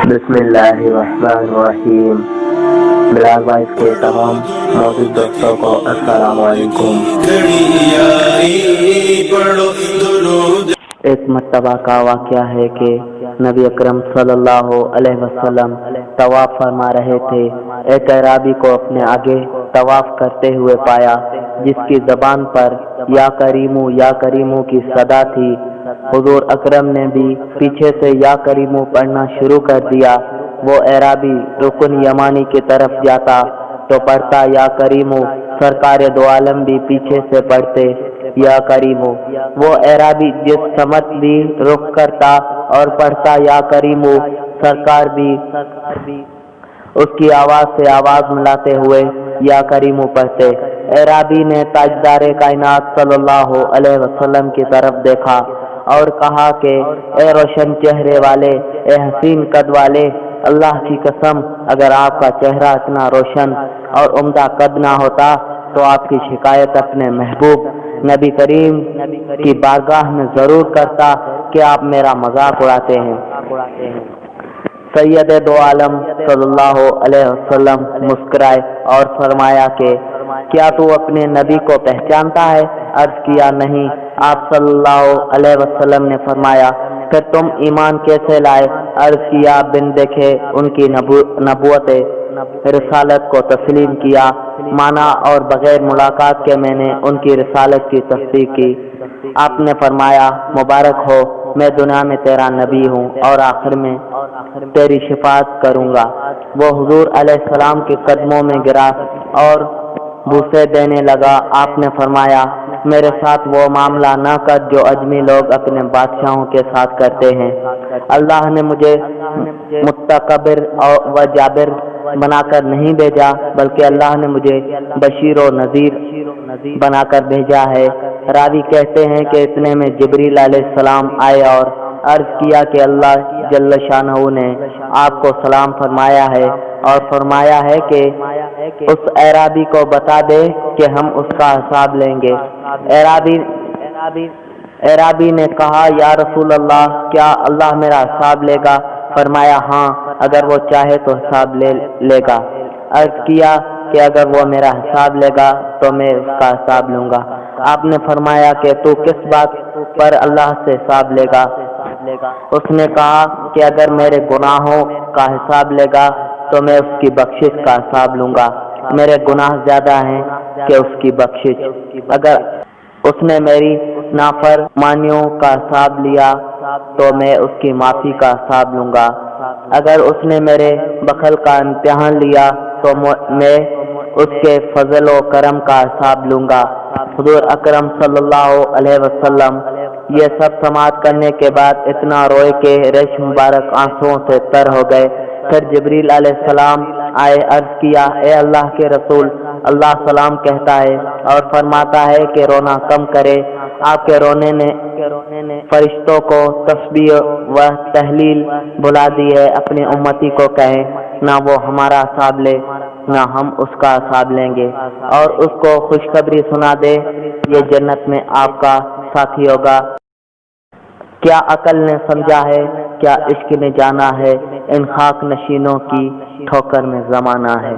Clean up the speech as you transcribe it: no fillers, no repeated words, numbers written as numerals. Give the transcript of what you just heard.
بسم اللہ الرحمن الرحیم۔ بلال وائس کے تمام موجود دوستوں کو السلام علیکم۔ ایک مرتبہ کا واقعہ ہے کہ نبی اکرم صلی اللہ علیہ وسلم طواف فرما رہے تھے۔ ایک اعرابی کو اپنے آگے طواف کرتے ہوئے پایا، جس کی زبان پر یا کریمو کی صدا تھی۔ حضور اکرم نے بھی پیچھے سے یا کریمو پڑھنا شروع کر دیا۔ وہ اعرابی رکن یمانی کی طرف جاتا تو پڑھتا یا کریمو، سرکار دو عالم بھی پیچھے سے پڑھتے یا کریمو۔ وہ اعرابی جس سمت بھی رخ کرتا اور پڑھتا یا کریمو، سرکار بھی اس کی آواز سے آواز ملاتے ہوئے یا کریمو پڑھتے۔ اعرابی نے تاجدار کائنات صلی اللہ علیہ وسلم کی طرف دیکھا اور کہا کہ اے روشن چہرے والے، اے حسین قد والے، اللہ کی قسم اگر آپ کا چہرہ اتنا روشن اور عمدہ قد نہ ہوتا تو آپ کی شکایت اپنے محبوب نبی کریم کی بارگاہ میں ضرور کرتا کہ آپ میرا مذاق اڑاتے ہیں۔ سید دو عالم صلی اللہ علیہ وسلم مسکرائے اور فرمایا کہ کیا تو اپنے نبی کو پہچانتا ہے؟ عرض کیا نہیں۔ آپ صلی اللہ علیہ وسلم نے فرمایا پھر تم ایمان کیسے لائے؟ عرض کیا بن دیکھے ان کی نبوت رسالت کو تسلیم کیا، مانا اور بغیر ملاقات کے میں نے ان کی رسالت کی تصدیق کی۔ آپ نے فرمایا مبارک ہو، میں دنیا میں تیرا نبی ہوں اور آخر میں تیری شفاعت کروں گا۔ وہ حضور علیہ السلام کے قدموں میں گرا اور بوسے دینے لگا۔ آپ نے فرمایا میرے ساتھ وہ معاملہ نہ کر جو اجمی لوگ اپنے بادشاہوں کے ساتھ کرتے ہیں۔ اللہ نے مجھے متکبر و جابر بنا کر نہیں بھیجا، بلکہ اللہ نے مجھے بشیر و نذیر بنا کر بھیجا ہے۔ راوی کہتے ہیں کہ اتنے میں جبریل علیہ السلام آئے اور عرض کیا کہ اللہ جل شانہ نے آپ کو سلام فرمایا ہے اور فرمایا ہے کہ اس اعرابی کو بتا دے کہ ہم اس کا حساب لیں گے۔ اعرابی نے کہا یا رسول اللہ، کیا اللہ میرا حساب لے گا؟ فرمایا ہاں، اگر وہ چاہے تو حساب لے گا۔ عرض کیا کہ اگر وہ میرا حساب لے گا تو میں اس کا حساب لوں گا۔ آپ نے فرمایا کہ تو کس بات پر اللہ سے حساب لے گا؟ اس نے کہا کہ اگر میرے گناہوں کا حساب لے گا تو میں اس کی بخشش کا حساب لوں گا۔ میرے گناہ زیادہ ہیں کہ اس کی بخشش۔ اگر اس نے میری نافرمانیوں کا حساب لیا تو میں اس کی معافی کا حساب لوں گا۔ اگر اس نے میرے بخل کا امتحان لیا تو میں اس کے فضل و کرم کا حساب لوں گا۔ حضور اکرم صلی اللہ علیہ وسلم یہ سب سماعت کرنے کے بعد اتنا روئے کہ ریش مبارک آنسوؤں سے تر ہو گئے۔ پھر جبریل علیہ السلام آئے، عرض کیا اے اللہ کے رسول، اللہ سلام کہتا ہے اور فرماتا ہے کہ رونا کم کرے۔ آپ کے رونے نے فرشتوں کو تسبیح و تحلیل بلا دی ہے۔ اپنی امتی کو کہیں نہ وہ ہمارا حساب لے نہ ہم اس کا حساب لیں گے، اور اس کو خوشخبری سنا دے یہ جنت میں آپ کا ساتھی ہوگا۔ کیا عقل نے سمجھا ہے، کیا عشق نے جانا ہے، ان خاک نشینوں کی ٹھوکر میں زمانہ ہے۔